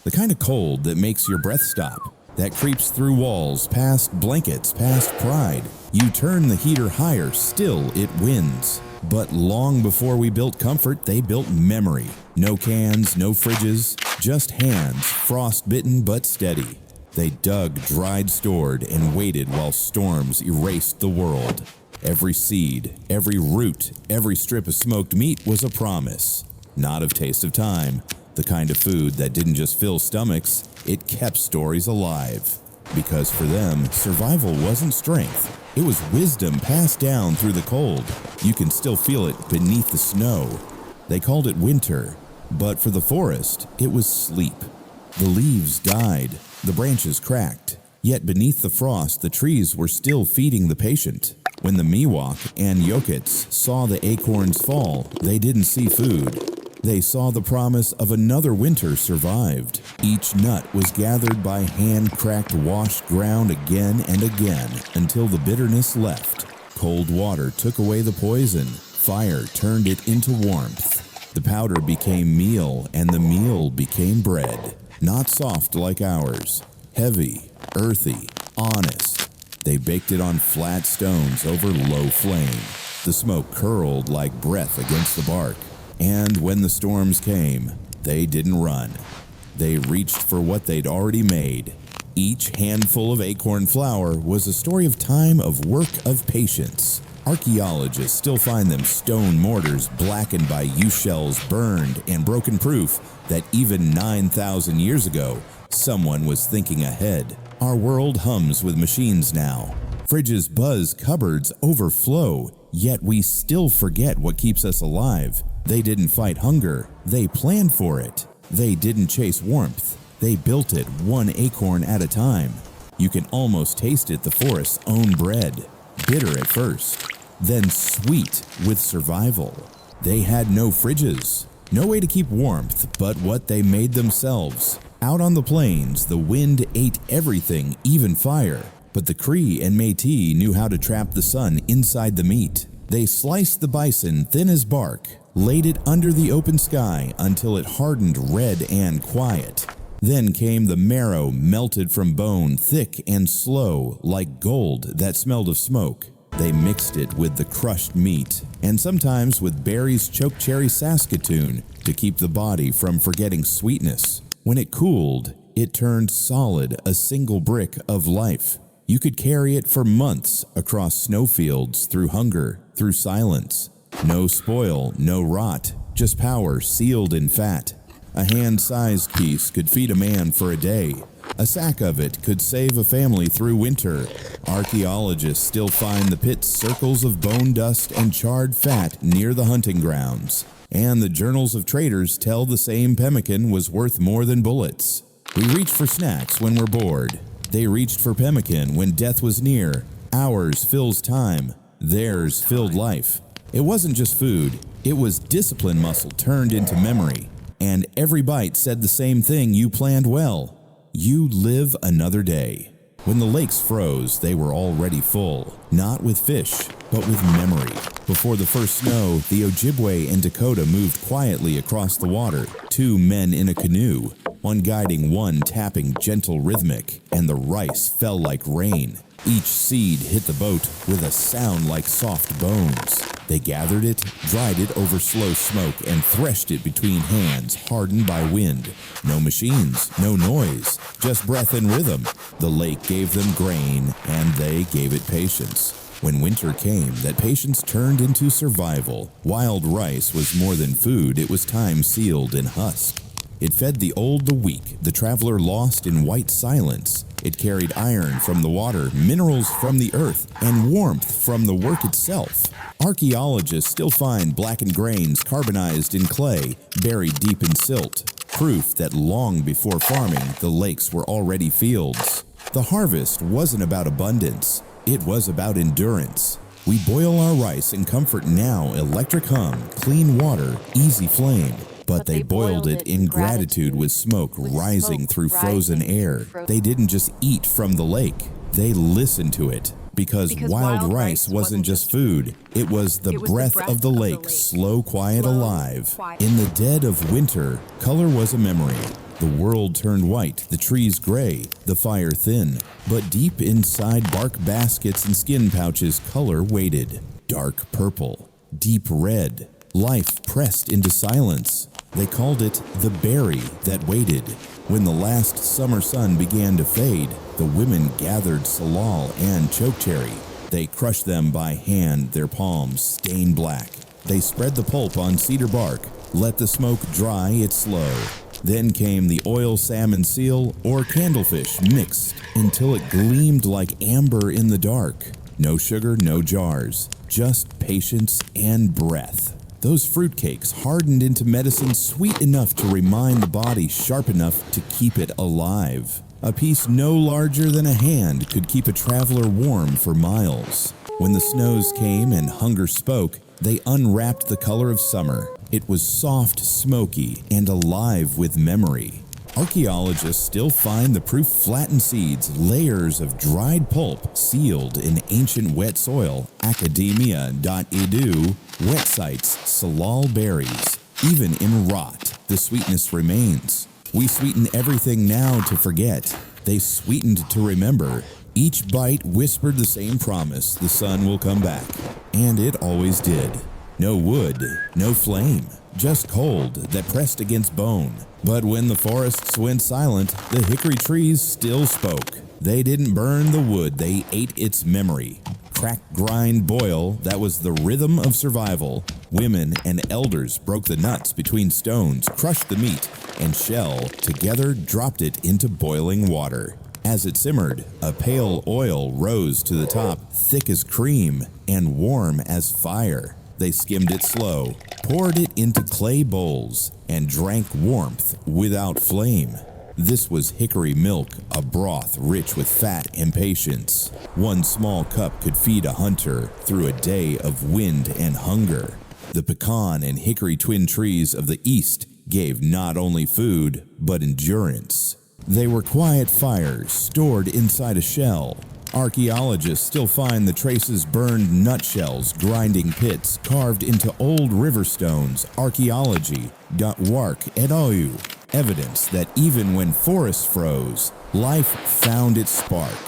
The kind of cold that makes your breath stop, that creeps through walls, past blankets, past pride. You turn the heater higher, still it wins. But long before we built comfort, they built memory. No cans, no fridges, just hands, frost-bitten but steady. They dug, dried, stored, and waited while storms erased the world. Every seed, every root, every strip of smoked meat was a promise. Not of taste of time, the kind of food that didn't just fill stomachs, it kept stories alive. Because for them, survival wasn't strength. It was wisdom passed down through the cold. You can still feel it beneath the snow. They called it winter, but for the forest, it was sleep. The leaves died, the branches cracked, yet beneath the frost, the trees were still feeding the patient. When the Miwok and Yokits saw the acorns fall, they didn't see food. They saw the promise of another winter survived. Each nut was gathered by hand-cracked, washed ground again and again until the bitterness left. Cold water took away the poison. Fire turned it into warmth. The powder became meal, and the meal became bread. Not soft like ours. Heavy, earthy, honest. They baked it on flat stones over low flame. The smoke curled like breath against the bark. And when the storms came, they didn't run. They reached for what they'd already made. Each handful of acorn flour was a story of time, of work, of patience. Archaeologists still find them stone mortars blackened by U-shells, burned, and broken proof that even 9,000 years ago, someone was thinking ahead. Our world hums with machines now. Fridges buzz, cupboards overflow, yet we still forget what keeps us alive. They didn't fight hunger, they planned for it. They didn't chase warmth, they built it one acorn at a time. You can almost taste it, the forest's own bread. Bitter at first, then sweet with survival. They had no fridges, no way to keep warmth but what they made themselves. Out on the plains, the wind ate everything, even fire. But the Cree and Métis knew how to trap the sun inside the meat. They sliced the bison thin as bark, laid it under the open sky until it hardened red and quiet. Then came the marrow melted from bone, thick and slow, like gold that smelled of smoke. They mixed it with the crushed meat, and sometimes with Barry's chokecherry Saskatoon to keep the body from forgetting sweetness. When it cooled, it turned solid, a single brick of life. You could carry it for months across snowfields, through hunger, through silence. No spoil, no rot, just power sealed in fat. A hand-sized piece could feed a man for a day. A sack of it could save a family through winter. Archaeologists still find the pit's circles of bone dust and charred fat near the hunting grounds. And the journals of traders tell the same pemmican was worth more than bullets. We reach for snacks when we're bored. They reached for pemmican when death was near. Ours fills time, theirs filled life. It wasn't just food, it was discipline muscle turned into memory. And every bite said the same thing: you planned well. You live another day. When the lakes froze, they were already full, not with fish, but with memory. Before the first snow, the Ojibwe and Dakota moved quietly across the water, 2 men in a canoe, one guiding, one tapping gentle rhythmic, and the rice fell like rain. Each seed hit the boat with a sound like soft bones. They gathered it, dried it over slow smoke, and threshed it between hands hardened by wind. No machines, no noise, just breath and rhythm. The lake gave them grain, and they gave it patience. When winter came, that patience turned into survival. Wild rice was more than food, it was time sealed in husk. It fed the old, the weak, the traveler lost in white silence. It carried iron from the water, minerals from the earth, and warmth from the work itself. Archaeologists still find blackened grains carbonized in clay, buried deep in silt, proof that long before farming, the lakes were already fields. The harvest wasn't about abundance, it was about endurance. We boil our rice in comfort now, electric hum, clean water, easy flame. But they boiled it in gratitude with smoke rising through frozen air. They didn't just eat from the lake, they listened to it. Because wild rice wasn't just food, it was the breath of the lake, slow, quiet, alive. In the dead of winter, color was a memory. The world turned white, the trees gray, the fire thin. But deep inside bark baskets and skin pouches, color waited. Dark purple, deep red. Life pressed into silence. They called it the berry that waited. When the last summer sun began to fade, the women gathered salal and chokecherry. They crushed them by hand, their palms stained black. They spread the pulp on cedar bark, let the smoke dry it slow. Then came the oil salmon seal or candlefish mixed until it gleamed like amber in the dark. No sugar, no jars, just patience and breath. Those fruitcakes hardened into medicine sweet enough to remind the body, sharp enough to keep it alive. A piece no larger than a hand could keep a traveler warm for miles. When the snows came and hunger spoke, they unwrapped the color of summer. It was soft, smoky, and alive with memory. Archaeologists still find the proof flattened seeds, layers of dried pulp sealed in ancient wet soil. Academia.edu, wet sites, salal berries. Even in rot, the sweetness remains. We sweeten everything now to forget. They sweetened to remember. Each bite whispered the same promise: the sun will come back. And it always did. No wood, no flame, just cold that pressed against bone. But when the forests went silent, the hickory trees still spoke. They didn't burn the wood, they ate its memory. Crack, grind, boil, that was the rhythm of survival. Women and elders broke the nuts between stones, crushed the meat, and shell together dropped it into boiling water. As it simmered, a pale oil rose to the top, thick as cream and warm as fire. They skimmed it slow, poured it into clay bowls, and drank warmth without flame. This was hickory milk, a broth rich with fat and patience. One small cup could feed a hunter through a day of wind and hunger. The pecan and hickory twin trees of the East gave not only food, but endurance. They were quiet fires stored inside a shell. Archaeologists still find the traces burned nutshells, grinding pits carved into old river stones. Archaeology.wark.edu, evidence that even when forests froze, life found its spark.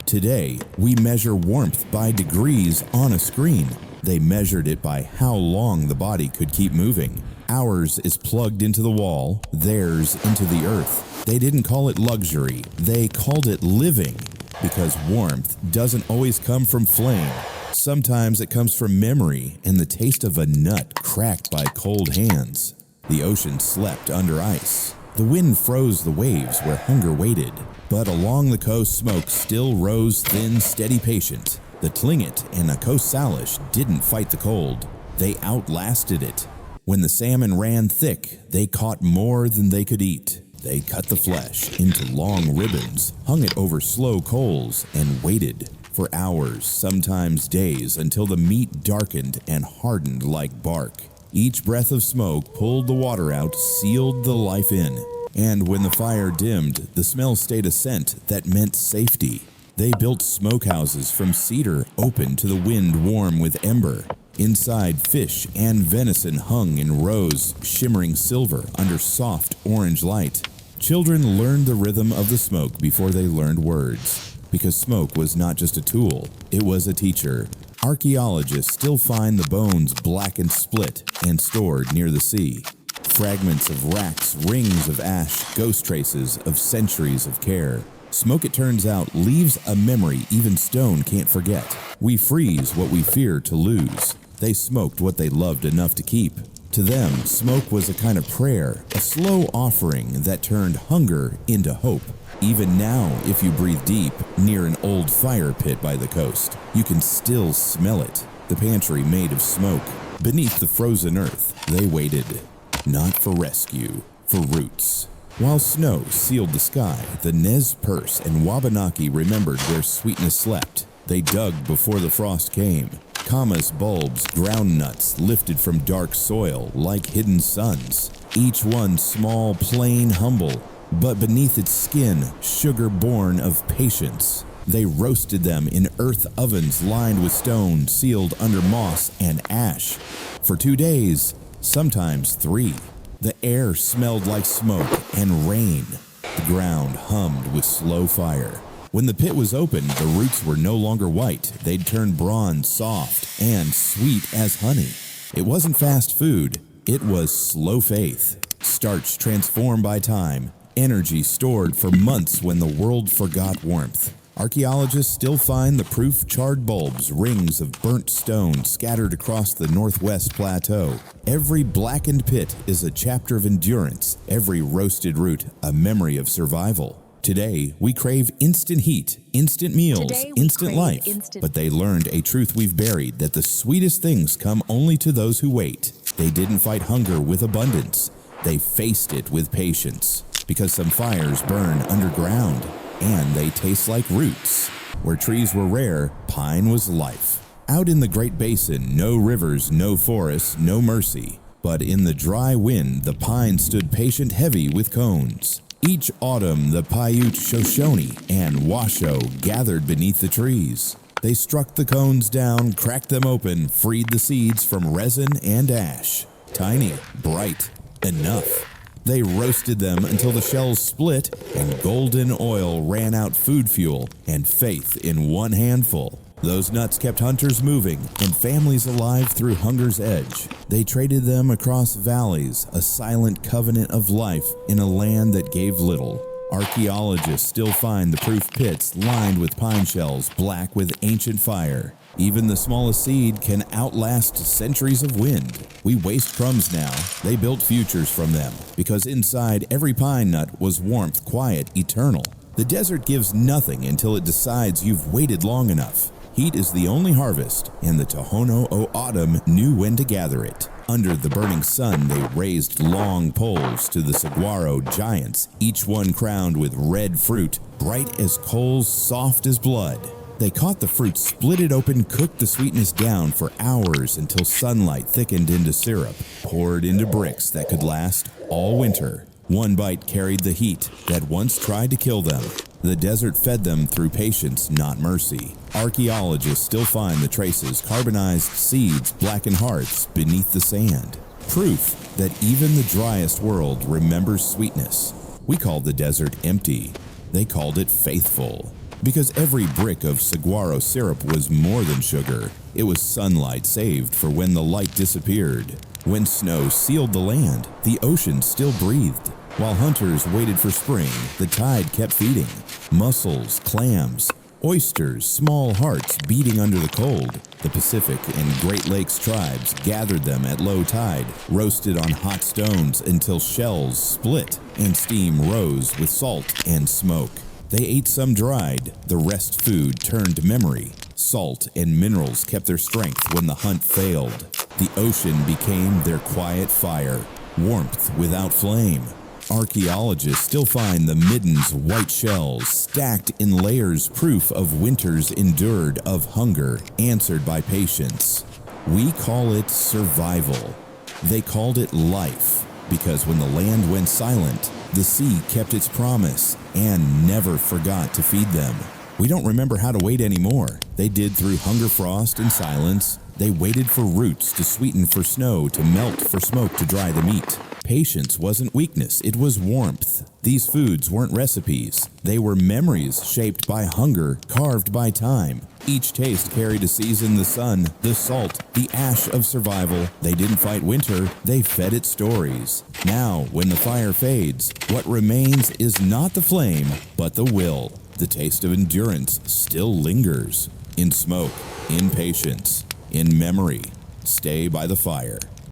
Today, we measure warmth by degrees on a screen. They measured it by how long the body could keep moving. Ours is plugged into the wall, theirs into the earth. They didn't call it luxury, they called it living. Because warmth doesn't always come from flame. Sometimes it comes from memory and the taste of a nut cracked by cold hands. The ocean slept under ice. The wind froze the waves where hunger waited. But along the coast, smoke still rose thin, steady, patient. The tlingit and the coast salish didn't fight the cold. They outlasted it. When the salmon ran thick, they caught more than they could eat. They cut the flesh into long ribbons, hung it over slow coals, and waited for hours, sometimes days, until the meat darkened and hardened like bark. Each breath of smoke pulled the water out, sealed the life in. And when the fire dimmed, the smell stayed a scent that meant safety. They built smokehouses from cedar, open to the wind, warm with ember. Inside, fish and venison hung in rows, shimmering silver under soft orange light. Children learned the rhythm of the smoke before they learned words, because smoke was not just a tool, it was a teacher. Archaeologists still find the bones black and split and stored near the sea. Fragments of racks, rings of ash, ghost traces of centuries of care. Smoke, it turns out, leaves a memory even stone can't forget. We freeze what we fear to lose. They smoked what they loved enough to keep. To them, smoke was a kind of prayer, a slow offering that turned hunger into hope. Even now, if you breathe deep near an old fire pit by the coast, you can still smell it. The pantry made of smoke. Beneath the frozen earth, they waited. Not for rescue, for roots. While snow sealed the sky, the Nez Perce and Wabanaki remembered where sweetness slept. They dug before the frost came. Camas bulbs, ground nuts lifted from dark soil like hidden suns. Each one small, plain, humble, but beneath its skin, sugar born of patience. They roasted them in earth ovens lined with stone, sealed under moss and ash. For 2 days, sometimes 3. The air smelled like smoke and rain. The ground hummed with slow fire. When the pit was opened, the roots were no longer white. They'd turned bronze, soft, and sweet as honey. It wasn't fast food. It was slow faith. Starch transformed by time. Energy stored for months when the world forgot warmth. Archaeologists still find the proof: charred bulbs, rings of burnt stone scattered across the northwest plateau. Every blackened pit is a chapter of endurance, every roasted root a memory of survival. Today, we crave instant heat, instant meals, instant life. But they learned a truth we've buried, that the sweetest things come only to those who wait. They didn't fight hunger with abundance. They faced it with patience. Because some fires burn underground, and they taste like roots. Where trees were rare, pine was life. Out in the Great Basin, no rivers, no forests, no mercy. But in the dry wind, the pine stood patient, heavy with cones. Each autumn, the Paiute, Shoshone, and Washoe gathered beneath the trees. They struck the cones down, cracked them open, freed the seeds from resin and ash. Tiny, bright, enough. They roasted them until the shells split and golden oil ran out food fuel and faith in one handful. Those nuts kept hunters moving and families alive through hunger's edge. They traded them across valleys, a silent covenant of life in a land that gave little. Archaeologists still find the proof pits lined with pine shells, black with ancient fire. Even the smallest seed can outlast centuries of wind. We waste crumbs now. They built futures from them, because inside every pine nut was warmth, quiet, eternal. The desert gives nothing until it decides you've waited long enough. Heat is the only harvest, and the Tohono O'odham knew when to gather it. Under the burning sun, they raised long poles to the saguaro giants, each one crowned with red fruit, bright as coals, soft as blood. They caught the fruit, split it open, cooked the sweetness down for hours until sunlight thickened into syrup, poured into bricks that could last all winter. One bite carried the heat that once tried to kill them. The desert fed them through patience, not mercy. Archaeologists still find the traces: carbonized seeds, blackened hearts beneath the sand. Proof that even the driest world remembers sweetness. We called the desert empty. They called it faithful. Because every brick of saguaro syrup was more than sugar. It was sunlight saved for when the light disappeared. When snow sealed the land, the ocean still breathed. While hunters waited for spring, the tide kept feeding. Mussels, clams, oysters, small hearts beating under the cold. The Pacific and Great Lakes tribes gathered them at low tide, roasted on hot stones until shells split and steam rose with salt and smoke. They ate some dried, the rest food turned to memory. Salt and minerals kept their strength when the hunt failed. The ocean became their quiet fire, warmth without flame. Archaeologists still find the midden's white shells, stacked in layers, proof of winters endured, of hunger answered by patience. We call it survival. They called it life, because when the land went silent, the sea kept its promise and never forgot to feed them. We don't remember how to wait anymore. They did through hunger, frost, and silence. They waited for roots to sweeten, for snow to melt, for smoke to dry the meat. Patience wasn't weakness, it was warmth. These foods weren't recipes. They were memories shaped by hunger, carved by time. Each taste carried a season, the sun, the salt, the ash of survival. They didn't fight winter, they fed it stories. Now, when the fire fades, what remains is not the flame, but the will. The taste of endurance still lingers. In smoke, in patience, in memory. Stay by the fire.